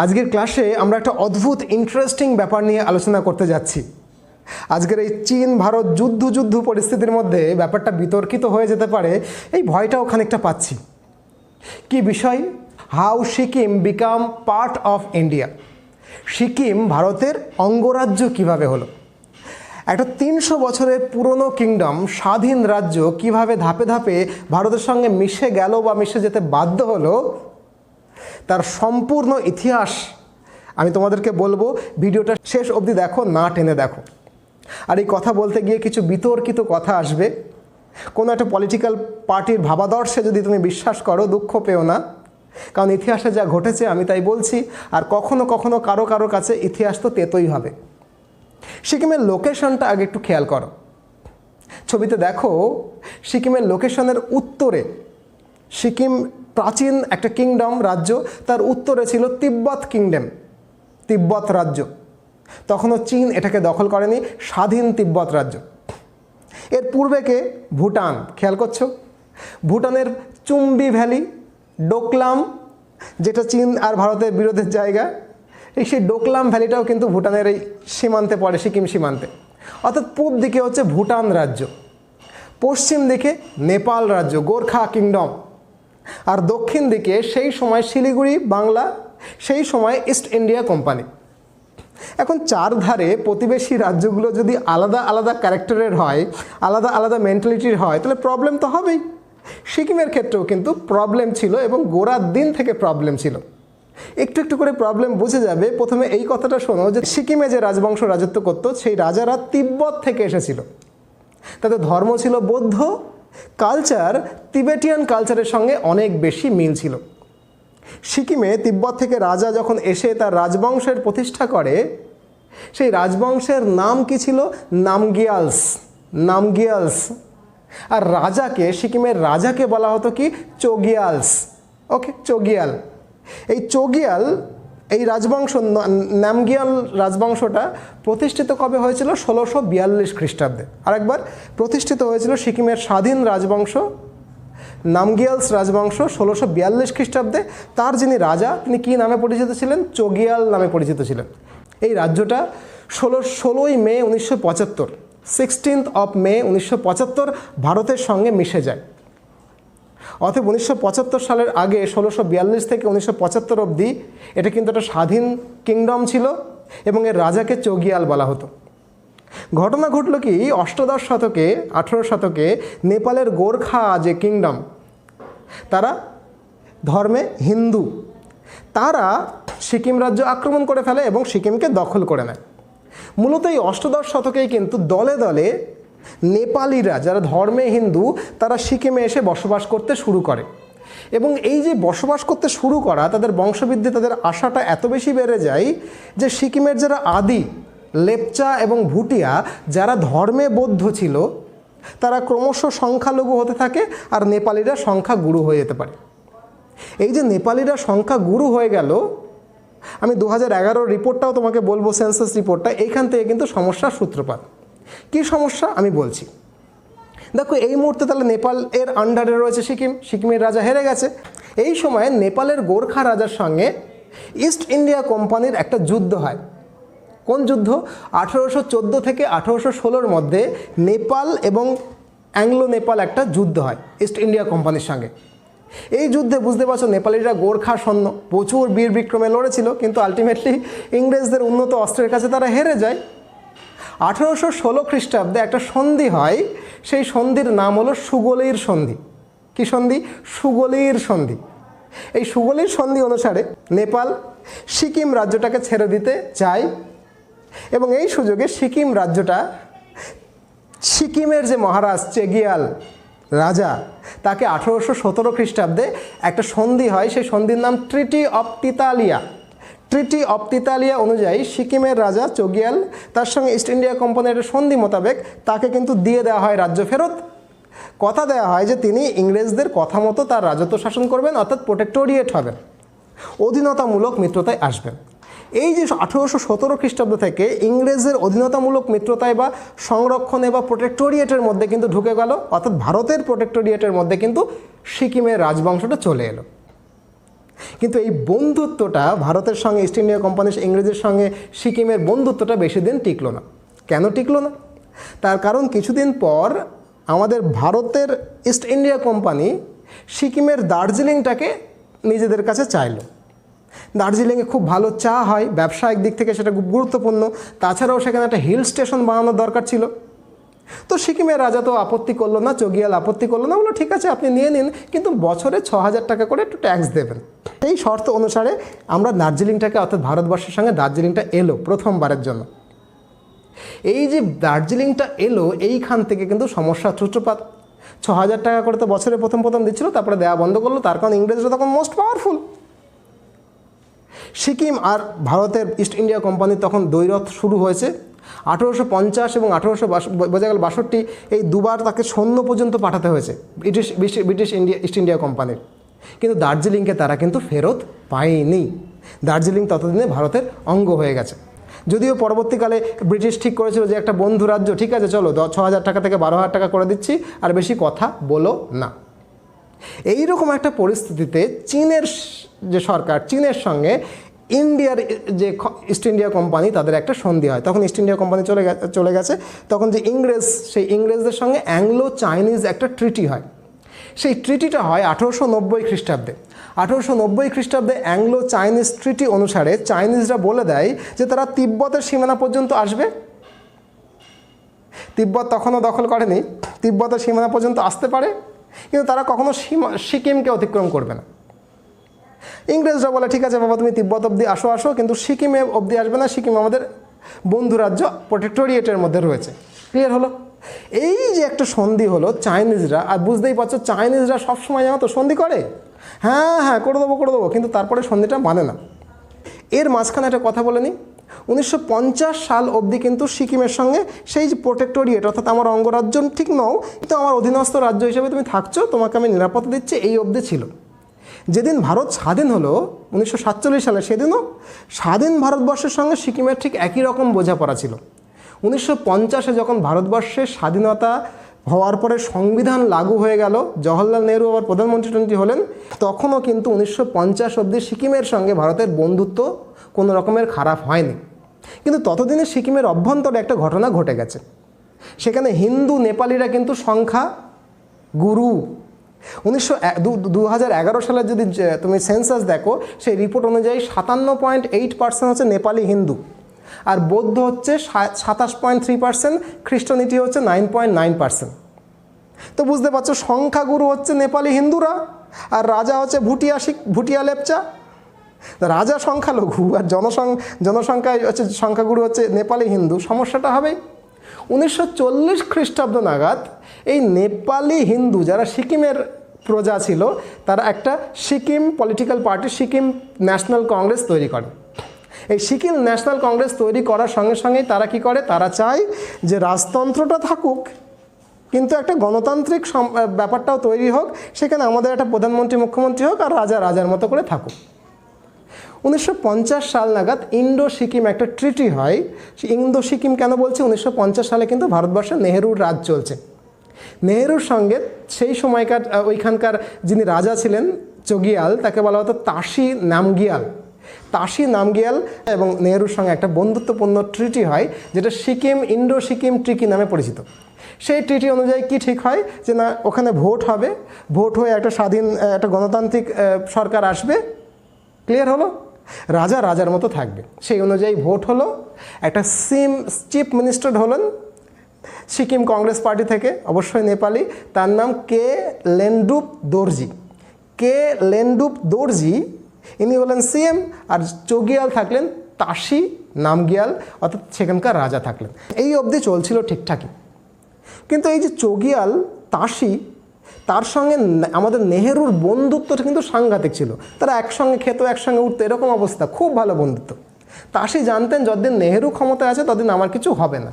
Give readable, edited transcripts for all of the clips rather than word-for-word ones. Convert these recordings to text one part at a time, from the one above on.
আজকের ক্লাসে আমরা একটা অদ্ভুত ইন্টারেস্টিং ব্যাপার নিয়ে আলোচনা করতে যাচ্ছি। আজকের এই চীন ভারত যুদ্ধ পরিস্থিতির মধ্যে ব্যাপারটা বিতর্কিত হয়ে যেতে পারে, এই ভয়টাও খানিকটা পাচ্ছি। কি বিষয়? How Sikkim become part of India. Sikkim ভারতের অঙ্গরাজ্য কিভাবে হলো? একটা 300 বছরের পুরনো কিংডম, স্বাধীন রাজ্য কিভাবে ধাপে ধাপে ভারতের সঙ্গে মিশে গেল বা মিশে যেতে বাধ্য হলো, তার সম্পূর্ণ ইতিহাস আমি তোমাদেরকে বলবো। ভিডিওটা শেষ অবধি দেখো, না টেনে দেখো। আর এই কথা বলতে গিয়ে কিছু বিতর্কিত কথা আসবে। কোনো একটা পলিটিক্যাল পার্টির ভাবাদর্শে যদি তুমি বিশ্বাস করো, দুঃখ পেও না, কারণ ইতিহাসে যা ঘটেছে আমি তাই বলছি। আর কখনো কখনো কারো কাছে ইতিহাস তো তেতোই হবে। সিকিমের লোকেশনটা আগে একটু খেয়াল করো। ছবিতে দেখো, সিকিমের লোকেশনের উত্তরে সিকিম প্রাচীন একটা কিংডম, রাজ্য। তার উত্তরে ছিল তিব্বত কিংডম, তিব্বত রাজ্য। তখনও চীন এটাকে দখল করেনি, স্বাধীন তিব্বত রাজ্য। এর পূর্বে কে? ভুটান। খেয়াল করছো? ভুটানের চুম্বি ভ্যালি, ডোকলাম, যেটা চীন আর ভারতের বিরোধের জায়গা, সেই ডোকলাম ভ্যালিটাও কিন্তু ভুটানের এই সীমান্তে পড়ে, সিকিম সীমান্তে। অর্থাৎ পূব দিকে হচ্ছে ভুটান রাজ্য, পশ্চিম দিকে নেপাল রাজ্য, গোর্খা কিংডম, আর দক্ষিণ দিকে সেই সময় শিলিগুড়ি, বাংলা, সেই সময় ইস্ট ইন্ডিয়া কোম্পানি। এখন চারধারে প্রতিবেশী রাজ্যগুলো যদি আলাদা আলাদা ক্যারেক্টারের হয়, আলাদা আলাদা মেন্টালিটির হয়, তাহলে প্রবলেম তো হবেই। সিকিমের ক্ষেত্রেও কিন্তু প্রবলেম ছিল, এবং গোড়ার দিন থেকে প্রবলেম ছিল। একটু একটু করে প্রবলেম বুঝে যাবে। প্রথমে এই কথাটা শোনো যে সিকিমে যে রাজবংশ রাজত্ব করত, সেই রাজারা তিব্বত থেকে এসেছিল। তাদের ধর্ম ছিল বৌদ্ধ, কালচার তিবেটিয়ান কালচারের সঙ্গে অনেক বেশি মিল ছিল। সিকিমে তিব্বত থেকে রাজা যখন এসে তার রাজবংশের প্রতিষ্ঠা করে, সেই রাজবংশের নাম কি ছিল? নামগিয়ালস, নামগিয়ালস। আর রাজাকে, সিকিমের রাজাকে বলা হতো কি? চোগিয়ালস। ওকে, চোগিয়াল। এই চোগিয়াল, এই রাজবংশ, নামগিয়াল রাজবংশটা প্রতিষ্ঠিত কবে হয়েছিল? 1642 খ্রিস্টাব্দে। আরেকবার প্রতিষ্ঠিত হয়েছিল সিকিমের স্বাধীন রাজবংশ, নামগিয়ালস রাজবংশ, 1642 খ্রিস্টাব্দে। তার যিনি রাজা, তিনি কী নামে পরিচিত ছিলেন? চোগিয়াল নামে পরিচিত ছিলেন। এই রাজ্যটা 16ই মে 1975, 16th of May 1975 ভারতের সঙ্গে মিশে যায়। অতএব 1975 সালের আগে, 1642 থেকে 1975 অবধি এটা কিন্তু একটা স্বাধীন কিংডম ছিল, এবং এর রাজাকে চোগিয়াল বলা হতো। ঘটনা ঘটল কি, অষ্টাদশ শতকে, 18 শতকে নেপালের গোর্খা যে কিংডম, তারা ধর্মে হিন্দু, তারা সিকিম রাজ্য আক্রমণ করে ফেলে এবং সিকিমকে দখল করে নেয়। মূলত এই অষ্টাদশ শতকেই কিন্তু দলে দলে নেপালিরা, যারা ধর্মে হিন্দু, তারা সিকিমে এসে বসবাস করতে শুরু করে। এবং এই যে বসবাস করতে শুরু করা, তাদের বংশবৃদ্ধি, তাদের আশাটা এত বেশি বেড়ে যায় যে সিকিমের যারা আদি লেপচা এবং ভুটিয়া, যারা ধর্মে বৌদ্ধ ছিল, তারা ক্রমশ সংখ্যালঘু হতে থাকে, আর নেপালিরা সংখ্যা গুরু হয়ে যেতে পারে। এই যে নেপালিরা সংখ্যা গুরু হয়ে গেল, আমি 2011 রিপোর্টটাও তোমাকে বলবো, সেন্সাস রিপোর্টটা, এইখান থেকে কিন্তু সমস্যার সূত্রপাত। কী সমস্যা আমি বলছি। দেখো, এই মুহূর্তে তাহলে নেপাল এর আন্ডারে রয়েছে সিকিম, সিকিমের রাজা হেরে গেছে। এই সময়ে নেপালের গোর্খা রাজার সঙ্গে ইস্ট ইন্ডিয়া কোম্পানির একটা যুদ্ধ হয়। কোন যুদ্ধ? 1814 থেকে 1816 মধ্যে নেপাল এবং অ্যাংলো নেপাল একটা যুদ্ধ হয় ইস্ট ইন্ডিয়া কোম্পানির সঙ্গে। এই যুদ্ধে বুঝতে পারছো, নেপালিরা গোর্খা সৈন্য প্রচুর বীর বিক্রমে লড়েছিল, কিন্তু আলটিমেটলি ইংরেজদের উন্নত অস্ত্রের কাছে তারা হেরে যায়। 1816 খ্রিস্টাব্দে একটা সন্ধি হয়, সেই সন্ধির নাম হলো সুগলির সন্ধি। কি সন্ধি? সুগলির সন্ধি। এই সুগলির সন্ধি অনুসারে নেপাল সিকিম রাজ্যটাকে ছেড়ে দিতে চায়, এবং এই সুযোগে সিকিম রাজ্যটা, সিকিমের যে মহারাজ চেগিয়াল রাজা, তাকে 1817 খ্রিস্টাব্দে একটা সন্ধি হয়, সেই সন্ধির নাম ট্রিটি অফ তিতালিয়া। ট্রিটি অফ তিতালিয়া অনুযায়ী সিকিমের রাজা চোগিয়াল, তার সঙ্গে ইস্ট ইন্ডিয়া কোম্পানির একটা সন্ধি মোতাবেক তাকে কিন্তু দিয়ে দেওয়া হয় রাজ্য ফেরত। কথা দেওয়া হয় যে তিনি ইংরেজদের কথা মতো তার রাজত্ব শাসন করবেন, অর্থাৎ প্রোটেক্টোরিয়েট হবেন, অধীনতামূলক মিত্রতায় আসবেন। এই যে 1817 খ্রিস্টাব্দ থেকে ইংরেজের অধীনতামূলক মিত্রতায় বা সংরক্ষণে বা প্রোটেক্টোরিয়েটের মধ্যে কিন্তু ঢুকে গেল, অর্থাৎ ভারতের প্রোটেক্টোরিয়েটের মধ্যে কিন্তু সিকিমের রাজবংশটা চলে এলো। কিন্তু এই বন্ধুত্বটা ভারতের সঙ্গে ইস্ট ইন্ডিয়া কোম্পানি ইংরেজের সঙ্গে সিকিমের বন্ধুত্বটা বেশি দিন টিকলো না। কেন টিকলো না? তার কারণ কিছুদিন পর আমাদের ভারতের ইস্ট ইন্ডিয়া কোম্পানি সিকিমের দার্জিলিংটাকে নিজেদের কাছে চাইলো। দার্জিলিংয়ে খুব ভালো চা হয়, ব্যবসায়িক দিক থেকে সেটা খুব গুরুত্বপূর্ণ। তাছাড়াও সেখানে একটা হিল স্টেশন বানানোর দরকার ছিল। তো সিকিমের রাজা তো আপত্তি করলো না, চগিয়াল আপত্তি করলো না, বললো ঠিক আছে আপনি নিয়ে নিন, কিন্তু বছরে 6,000 টাকা করে একটু ট্যাক্স দেবেন। এই শর্ত অনুসারে আমরা দার্জিলিংটাকে, অর্থাৎ ভারতবর্ষের সঙ্গে দার্জিলিংটা এলো প্রথমবারের জন্য। এই যে দার্জিলিংটা এলো, এইখান থেকে কিন্তু সমস্যার সূত্রপাত। 6,000 টাকা করে তো বছরে প্রথম দিচ্ছিল, তারপরে দেওয়া বন্ধ করলো। তার কারণ ইংরেজরা তখন মোস্ট পাওয়ারফুল। সিকিম আর ভারতের ইস্ট ইন্ডিয়া কোম্পানির তখন দ্বৈরথ শুরু হয়েছে। 1850 এবং 1862 এই দুবার তাকে সৈন্য পর্যন্ত পাঠাতে হয়েছে ব্রিটিশ ইস্ট ইন্ডিয়া কোম্পানির। কিন্তু দার্জিলিংকে তারা কিন্তু ফেরত পায়নি। দার্জিলিং ততদিনে ভারতের অঙ্গ হয়ে গেছে। যদিও পরবর্তীকালে ব্রিটিশ ঠিক করেছিল যে একটা বন্ধু রাজ্য, ঠিক আছে চলো 6,000 টাকা থেকে 12,000 টাকা করে দিচ্ছি, আর বেশি কথা বলো না। এই রকম একটা পরিস্থিতিতে চীনের যে সরকার, চীনের সঙ্গে ইন্ডিয়ার যে ইস্ট ইন্ডিয়া কোম্পানি, তাদের একটা সন্ধি হয়। তখন ইস্ট ইন্ডিয়া কোম্পানি চলে গেছে। তখন যে ইংরেজ, সেই ইংরেজদের সঙ্গে অ্যাংলো চাইনিজ একটা ট্রিটি হয়। সেই ট্রিটিটা হয় 1890 খ্রিস্টাব্দে। 1890 খ্রিস্টাব্দে অ্যাংলো চাইনিজ ট্রিটি অনুসারে চাইনিজরা বলে দেয় যে তারা তিব্বতের সীমানা পর্যন্ত আসবে। তিব্বত তখনও দখল করেনি, তিব্বতের সীমানা পর্যন্ত আসতে পারে, কিন্তু তারা কখনো সিকিমকে অতিক্রম করবে না। ইংরেজরা বলে ঠিক আছে বাবা, তুমি তিব্বত অবধি আসো, কিন্তু সিকিমে অবধি আসবে না, সিকিম আমাদের বন্ধু রাজ্য, প্রোটেক্টোরিয়েটের মধ্যে রয়েছে। ক্লিয়ার হলো? এই যে একটা সন্ধি হলো, চাইনিজরা, আর বুঝতেই পারছো চাইনিজরা সবসময় জানো তো সন্ধি করে, হ্যাঁ করে দেবো, কিন্তু তারপরে সন্ধিটা মানে না। এর মাঝখানে একটা কথা বলে নিই, 1950 সাল অবধি কিন্তু সিকিমের সঙ্গে সেই যে প্রোটেক্টোরিয়েট, অর্থাৎ আমার অঙ্গরাজ্য ঠিক নও, কিন্তু আমার অধীনস্থ রাজ্য হিসেবে তুমি থাকছো, তোমাকে আমি নিরাপত্তা দিচ্ছি, এই অবধি ছিল। যেদিন ভারত স্বাধীন হলো 1947 সালে, সেদিনও স্বাধীন ভারতবর্ষের সঙ্গে সিকিমের ঠিক একই রকম বোঝাপড়া ছিল। 1950-এ যখন ভারতবর্ষের স্বাধীনতা হওয়ার পরে সংবিধান লাগু হয়ে গেল, জওহরলাল নেহরু আবার প্রধানমন্ত্রী হলেন, তখনও কিন্তু 1950 অবধি সিকিমের সঙ্গে ভারতের বন্ধুত্ব কোনো রকমের খারাপ হয়নি। কিন্তু ততদিনে সিকিমের অভ্যন্তরে একটা ঘটনা ঘটে গেছে। সেখানে হিন্দু নেপালিরা কিন্তু সংখ্যা গুরু। 2011 সালে যদি তুমি সেন্সাস দেখো, সেই রিপোর্ট অনুযায়ী 57.8% হচ্ছে নেপালি হিন্দু, আর বৌদ্ধ হচ্ছে 27.3%, খ্রিস্টানিটি হচ্ছে 9.9%। তো বুঝতে পারছো সংখ্যাগুরু হচ্ছে নেপালি হিন্দুরা, আর রাজা হচ্ছে ভুটিয়া লেপচা। রাজা সংখ্যালঘু আর জনসংখ্যায় হচ্ছে সংখ্যাগুরু হচ্ছে নেপালি হিন্দু। সমস্যাটা হবে 1940 খ্রিস্টাব্দ নাগাদ এই নেপালি হিন্দু যারা সিকিমের প্রজা ছিল, তারা একটা Sikkim political party, Sikkim national Congress তৈরি করে। এই সিকিম ন্যাশনাল কংগ্রেস তৈরি করার সঙ্গে সঙ্গেই তারা কি করে, তারা চায় যে রাজতন্ত্রটা থাকুক, কিন্তু একটা গণতান্ত্রিক ব্যাপারটাও তৈরি হোক, সেখানে আমাদের একটা প্রধানমন্ত্রী মুখ্যমন্ত্রী হোক, আর রাজার মতো করে থাকুক। 1950 সাল নাগাদ ইন্ডো সিকিম একটা ট্রিটি হয়। ইন্দো সিকিম কেন বলছি, 1950 সালে কিন্তু ভারতবর্ষে নেহেরুর রাজ চলছে। নেহেরুর সঙ্গে সেই সময়কার ওইখানকার যিনি রাজা ছিলেন চগিয়াল, তাকে বলা হতো তাশি নামগিয়াল, এবং নেহেরুর সঙ্গে একটা বন্ধুত্বপূর্ণ ট্রিটি হয়, যেটা ইন্ডো সিকিম ট্রিটি নামে পরিচিত। সেই ট্রিটি অনুযায়ী কি ঠিক হয় যে না, ওখানে ভোট হবে, ভোট হয়ে একটা স্বাধীন একটা গণতান্ত্রিক সরকার আসবে। ক্লিয়ার হলো? রাজার মতো থাকবে। সেই অনুযায়ী ভোট হলো, একটা চিফ মিনিস্টার হলেন সিকিম কংগ্রেস পার্টি থেকে, অবশ্যই নেপালি, তার নাম কে লেন্ডুপ দর্জি। ইনি হলেন সিএম, আর চগিয়াল থাকলেন তাশি নামগিয়াল, অর্থাৎ সেখানকার রাজা থাকলেন। এই অবধি চলছিল ঠিকঠাকই। কিন্তু এই যে চগিয়াল তাশি, তার সঙ্গে আমাদের নেহেরুর বন্ধুত্বটা কিন্তু সাংঘাতিক ছিল। তারা একসঙ্গে খেত, একসঙ্গে উঠতো, এরকম অবস্থা, খুব ভালো বন্ধুত্ব। তাশি জানতেন যতদিন নেহেরু ক্ষমতায় আছে ততদিন আমার কিছু হবে না।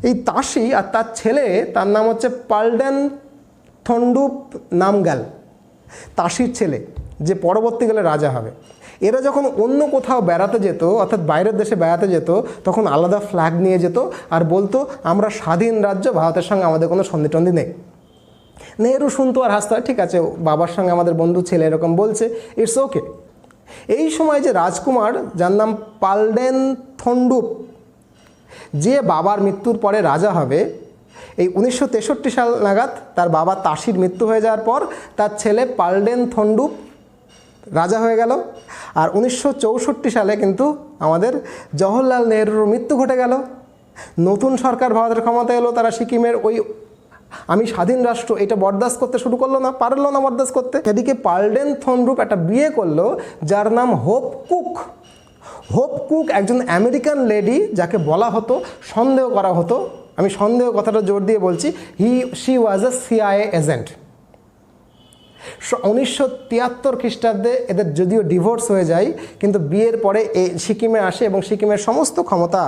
এই তাশি আর তার ছেলে, তার নাম হচ্ছে পালডেন থন্ডুপ নামগ্যাল, তাশির ছেলে, যে পরবর্তীকালে রাজা হবে। এরা যখন অন্য কোথাও বেড়াতে যেত, অর্থাৎ বাইরের দেশে বেড়াতে যেত, তখন আলাদা ফ্ল্যাগ নিয়ে যেত আর বলতো আমরা স্বাধীন রাজ্য, ভারতের সঙ্গে আমাদের কোনো সন্ধি টন্ধি নেই। নেহেরু শুনতো আর হাসতো, ঠিক আছে বাবার সঙ্গে আমাদের বন্ধু ছেলে এরকম বলছে, ইটস ওকে। এই সময় যে রাজকুমার, যার নাম পালডেন থন্ডুপ, যে বাবার মৃত্যুর পরে রাজা হবে, এই 1963 সাল নাগাদ তার বাবা তাসির মৃত্যু হয়ে যাওয়ার পর তার ছেলে পালডেন থন্ডুপ রাজা হয়ে গেল। আর 1964 সালে কিন্তু আমাদের জওহরলাল নেহরুর মৃত্যু ঘটে গেল। নতুন সরকার ভারতের ক্ষমতা এলো, তারা সিকিমের ওই আমি স্বাধীন রাষ্ট্র এটা বরদাস্ত করতে শুরু করলো না, পারলো না বরদাস্ত করতে। এদিকে পালডেন থন্ডুপ একটা বিয়ে করলো যার নাম হোপ কুক। হোপ কুক একজন আমেরিকান লেডি, যাকে বলা হতো, সন্দেহ করা হতো, আমি সন্দেহ কথাটা জোর দিয়ে বলছি, she was A CIA agent. 1973 খ্রিস্টাব্দে এদের যদিও ডিভোর্স হয়ে যায়, কিন্তু বিয়ের পরে সিকিমে আসে এবং সিকিমের সমস্ত ক্ষমতা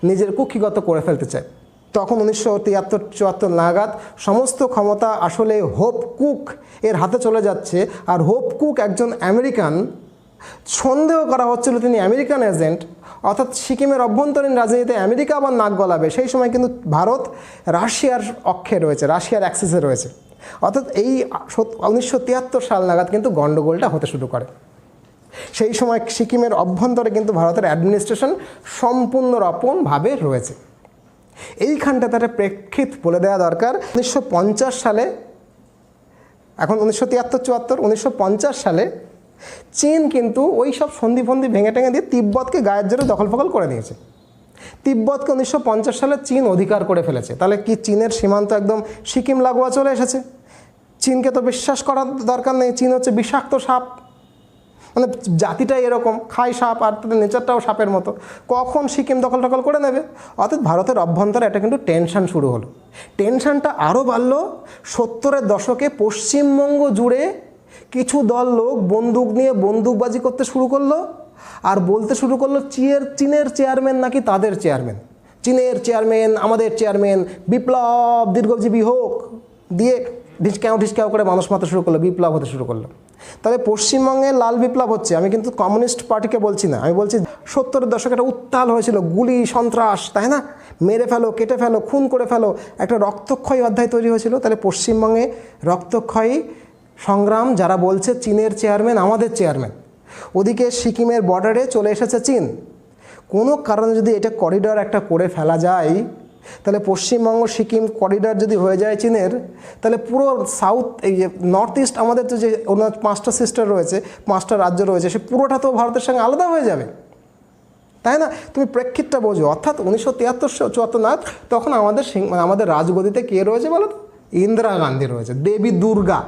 নিজের কুক্ষিগত করে ফেলতে চায়। তখন 1973-74 নাগাদ সমস্ত ক্ষমতা আসলে হোপ কুক এর হাতে চলে যাচ্ছে। আর হোপ কুক একজন আমেরিকান, সন্দেহ করা হচ্ছিল তিনি আমেরিকান এজেন্ট, অর্থাৎ সিকিমের অভ্যন্তরীণ রাজনীতিতে আমেরিকা আবার নাক গলাবে। সেই সময় কিন্তু ভারত রাশিয়ার অক্ষে রয়েছে, রাশিয়ার অ্যাক্সেসে রয়েছে। অর্থাৎ এই 1973 সাল নাগাদ কিন্তু গণ্ডগোলটা হতে শুরু করে। সেই সময় সিকিমের অভ্যন্তরে কিন্তু ভারতের অ্যাডমিনিস্ট্রেশন সম্পূর্ণ রকমভাবে রয়েছে। এইখানটা তার প্রেক্ষিত বলে দেওয়া দরকার। 1950 সালে, এখন 1973-74, 1950 সালে চীন কিন্তু ওই সব সন্ধিফন্দি ভেঙে টেঙে দিয়ে তিব্বতকে গায়ের জোরে দখল করে নিয়েছে। তিব্বতকে 1950 সালে চীন অধিকার করে ফেলেছে। তাহলে কি চীনের সীমান্ত একদম সিকিম লাগোয়া চলে এসেছে? চীনকে তো বিশ্বাস করার দরকার নেই, চীন হচ্ছে বিষাক্ত সাপ, মানে জাতিটাই এরকম, খায় সাপ, আর তাদের নেচারটাও সাপের মতো, কখন সিকিম দখল করে নেবে। অর্থাৎ ভারতের অভ্যন্তরে এটা কিন্তু টেনশন শুরু হলো। টেনশনটা আরও বাড়লো 70-এর দশকে। পশ্চিমবঙ্গ জুড়ে কিছু দল লোক বন্দুক নিয়ে বন্দুকবাজি করতে শুরু করলো আর বলতে শুরু করলো চীনের চেয়ারম্যান নাকি তাদের চেয়ারম্যান, চীনের চেয়ারম্যান আমাদের চেয়ারম্যান, বিপ্লব দীর্ঘজীবী হোক দিয়ে ঢিসক্যাও করে মানুষ মারতে শুরু করলো, বিপ্লব হতে শুরু করলো। তবে পশ্চিমবঙ্গে লাল বিপ্লব হচ্ছে, আমি কিন্তু কমিউনিস্ট পার্টিকে বলছি না, আমি বলছি 70-এর দশকে একটা উত্তাল হয়েছিল, গুলি সন্ত্রাস, তাই না, মেরে ফেলো, কেটে ফেলো, খুন করে ফেলো, একটা রক্তক্ষয়ী অধ্যায় তৈরি হয়েছিল। তাহলে পশ্চিমবঙ্গে রক্তক্ষয়ী সংগ্রাম, যারা বলছে চীনের চেয়ারম্যান আমাদের চেয়ারম্যান, ওদিকে সিকিমের বর্ডারে চলে এসেছে চীন। কোনো কারণে যদি এটা করিডর একটা করে ফেলা যায়, তাহলে পশ্চিমবঙ্গ সিকিম করিডর যদি হয়ে যায় চীনের, তাহলে পুরো সাউথ, এই যে নর্থ ইস্ট আমাদের তো যে 5টা সিস্টার রয়েছে, 5টা রাজ্য রয়েছে, সে পুরোটা তো ভারতের সঙ্গে আলাদা হয়ে যাবে, তাই না? তুমি প্রেক্ষিতটা বোঝো। অর্থাৎ 1973-74 নাগাদ তখন আমাদের রাজগদিতে কে রয়েছে বলো তো? ইন্দিরা গান্ধী রয়েছে, দেবী দুর্গা।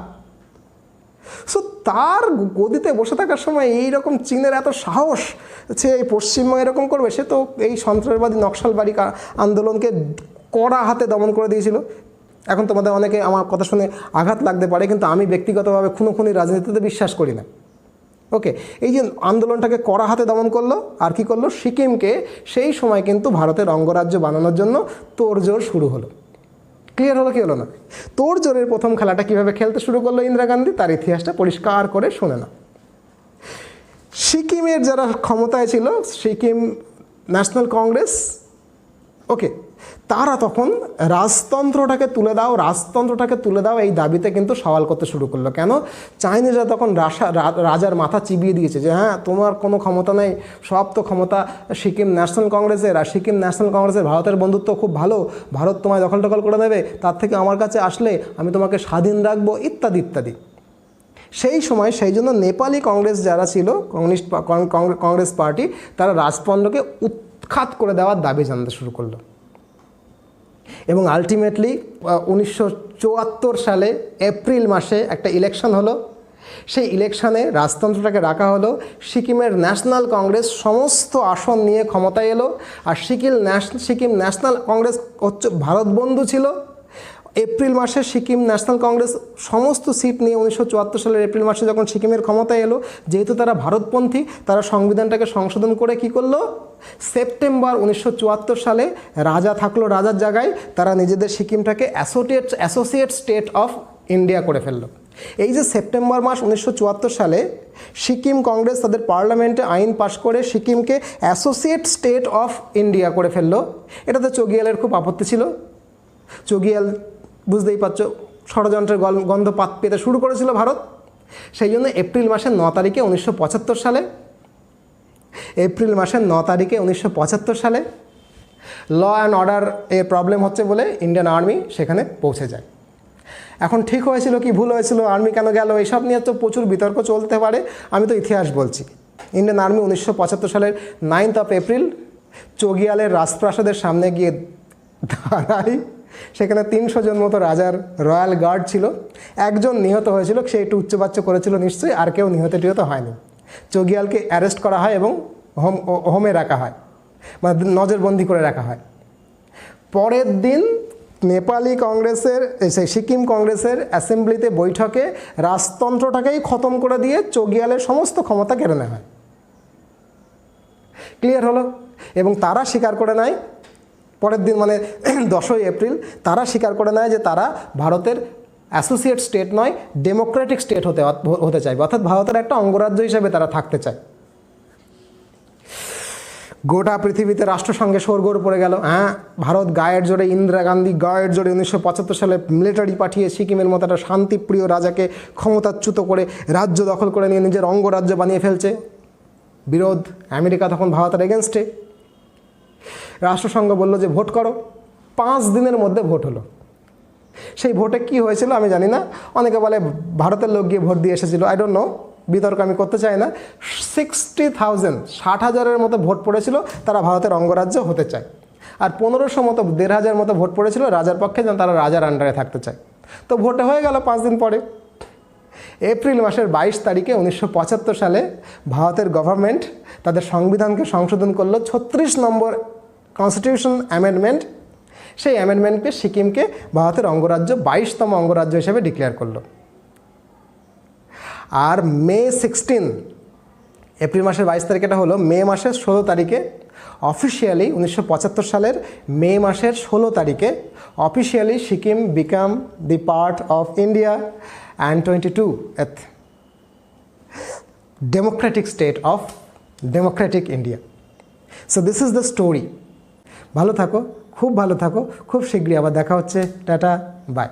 সো তার গদিতে বসে থাকার সময় এইরকম চীনের এত সাহস, সে এই পশ্চিমবঙ্গ এরকম করবে, সে তো এই সন্ত্রাসবাদী নকশালবাড়ি আন্দোলনকে কড়া হাতে দমন করে দিয়েছিল। এখন তোমাদের অনেকে আমার কথা শুনে আঘাত লাগতে পারে, কিন্তু আমি ব্যক্তিগতভাবে খুনোখুনি রাজনীতিতে বিশ্বাস করি না। ওকে, এই যে আন্দোলনটাকে কড়া হাতে দমন করলো, আর কি করলো, সিকিমকে সেই সময় কিন্তু ভারতের অঙ্গরাজ্য বানানোর জন্য তোড়জোড় শুরু হলো। ক্লিয়ার হলো কি হলো না? তোড়জোড়ের প্রথম খেলাটা কীভাবে খেলতে শুরু করলো ইন্দিরা গান্ধী, তার ইতিহাসটা পরিষ্কার করে শুনে না। সিকিমের যারা ক্ষমতায় ছিল, সিকিম ন্যাশনাল কংগ্রেস, ওকে, তারা তখন রাজতন্ত্রটাকে তুলে দাও এই দাবিতে কিন্তু সওয়াল করতে শুরু করলো। কেন? চাইনিজরা তখন রাজার মাথা চিবিয়ে দিয়েছে যে হ্যাঁ, তোমার কোনো ক্ষমতা নেই, সব তো ক্ষমতা সিকিম ন্যাশনাল কংগ্রেসের, আর সিকিম ন্যাশনাল কংগ্রেসের ভারতের বন্ধুত্ব খুব ভালো, ভারত তোমায় দখল করে দেবে, তার থেকে আমার কাছে আসলে আমি তোমাকে স্বাধীন রাখবো, ইত্যাদি ইত্যাদি। সেই সময় সেই জন্য নেপালি কংগ্রেস যারা ছিল, কংগ্রেস পার্টি, তারা রাজতন্ত্রকে উৎখাত করে দেওয়ার দাবি জানাতে শুরু করলো। এবং আলটিমেটলি 1974 সালে এপ্রিল মাসে একটা ইলেকশন হলো। সেই ইলেকশানে রাজতন্ত্রটাকে রাখা হলো, সিকিমের ন্যাশনাল কংগ্রেস সমস্ত আসন নিয়ে ক্ষমতায় এলো। আর সিকিম ন্যাশনাল কংগ্রেস হচ্ছে ভারত বন্ধু ছিল। এপ্রিল মাসে সিকিম ন্যাশনাল কংগ্রেস সমস্ত সিট নিয়ে 1974 সালের এপ্রিল মাসে যখন সিকিমের ক্ষমতায় এলো, যেহেতু তারা ভারতপন্থী, তারা সংবিধানটাকে সংশোধন করে কি করলো, সেপ্টেম্বর 1974 সালে রাজা থাকলো রাজার জায়গায়, তারা নিজেদের সিকিমটাকে অ্যাসোসিয়েট স্টেট অফ ইন্ডিয়া করে ফেললো। এই যে সেপ্টেম্বর মাস 1974 সালে সিকিম কংগ্রেস তাদের পার্লামেন্টে আইন পাশ করে সিকিমকে অ্যাসোসিয়েট স্টেট অফ ইন্ডিয়া করে ফেললো। এটাতে চোগিয়ালের খুব আপত্তি ছিল। চোগিয়াল বুঝতেই পারছো, ষড়যন্ত্রের গন্ধ পেতে শুরু করেছিল ভারত। সেই জন্য এপ্রিল মাসের 9 তারিখে 1975 সালে এপ্রিল মাসের 9 তারিখে 1975 সালে ল অ্যান্ড অর্ডার এর প্রবলেম হচ্ছে বলে ইন্ডিয়ান আর্মি সেখানে পৌঁছে যায়। এখন ঠিক হয়েছিল কি ভুল হয়েছিল, আর্মি কেন গেল, এইসব নিয়ে তো প্রচুর বিতর্ক চলতে পারে। আমি তো ইতিহাস বলছি। ইন্ডিয়ান আর্মি 1975 সালের 9 এপ্রিল চোগিয়ালের রাজপ্রাসাদের সামনে গিয়ে দাঁড়ায়। সেখানে 300 জন মতো রাজার রয়্যাল গার্ড ছিল। একজন নিহত হয়েছিল, সে একটু উচ্চবাচ্য করেছিল নিশ্চয়ই, আর কেউ নিহত হয়নি। চোগিয়ালকে অ্যারেস্ট করা হয় এবং হোমে রাখা হয়, মানে নজরবন্দি করে রাখা হয়। পরের দিন নেপালি কংগ্রেসের সিকিম কংগ্রেসের অ্যাসেম্বলিতে বৈঠকে রাজতন্ত্রটাকেই খতম করে দিয়ে চোগিয়ালের সমস্ত ক্ষমতা কেড়ে নেওয়া হয়। ক্লিয়ার হলো? এবং তারা স্বীকার করে নেয় পরের দিন, মানে 10 এপ্রিল, তারা স্বীকার করে নেয় যে তারা ভারতের অ্যাসোসিয়েট স্টেট নয়, ডেমোক্রেটিক স্টেট হতে চাইবে, অর্থাৎ ভারতের একটা অঙ্গরাজ্য হিসেবে তারা থাকতে চায়। গোটা পৃথিবীতে রাষ্ট্রসংঘে শোরগোল পড়ে গেল। হ্যাঁ, ভারত গায়ের জোরে, ইন্দিরা গান্ধী গায়ের জোরে 1975 সালে মিলিটারি পাঠিয়ে সিকিমের মতো একটা শান্তিপ্রিয় রাজাকে ক্ষমতাচ্যুত করে রাজ্য দখল করে নিয়ে নিজের অঙ্গরাজ্য বানিয়ে ফেলছে। বিরোধ, আমেরিকা তখন ভারতের এগেনস্টে। রাষ্ট্রসংঘ বলল যে ভোট করো। 5 দিনের মধ্যে ভোট হলো। সেই ভোটে কি হয়েছিল আমি জানি না, অনেকে বলে ভারতের লোক গিয়ে ভোট দিয়ে এসেছিল, আই ডোন্ট নো, বিতর্ক আমি করতে চাই না। 60,000 মতো ভোট পড়েছিল, তারা ভারতের অঙ্গরাজ্য হতে চায়। আর 1500 মতো, 1500 মতো ভোট পড়েছিল রাজার পক্ষে, যেন তারা রাজার আন্ডারে থাকতে চায়। তো ভোটে হয়ে গেল 5 দিন পরে। এপ্রিল মাসের 22 তারিখে 1975 সালে ভারতের গভর্নমেন্ট তাদের সংবিধানকে সংশোধন করলো। 36 নম্বর কনস্টিটিউশন অ্যামেন্ডমেন্ট, সেই অ্যামেন্ডমেন্টকে সিকিমকে ভারতের অঙ্গরাজ্য, 22তম অঙ্গরাজ্য হিসেবে ডিক্লেয়ার করলো। আর মে 16, এপ্রিল মাসের 22 তারিখে এটা হলো, মে মাসের 16 তারিখে অফিসিয়ালি 1975 সালের মে মাসের 16 তারিখে officially Sikkim become the part of India and 22th Democratic state of Democratic India. So this is the story. ভালো থাকো, খুব ভালো থাকো, খুব শীঘ্রই আবার দেখা হচ্ছে। Tata, by.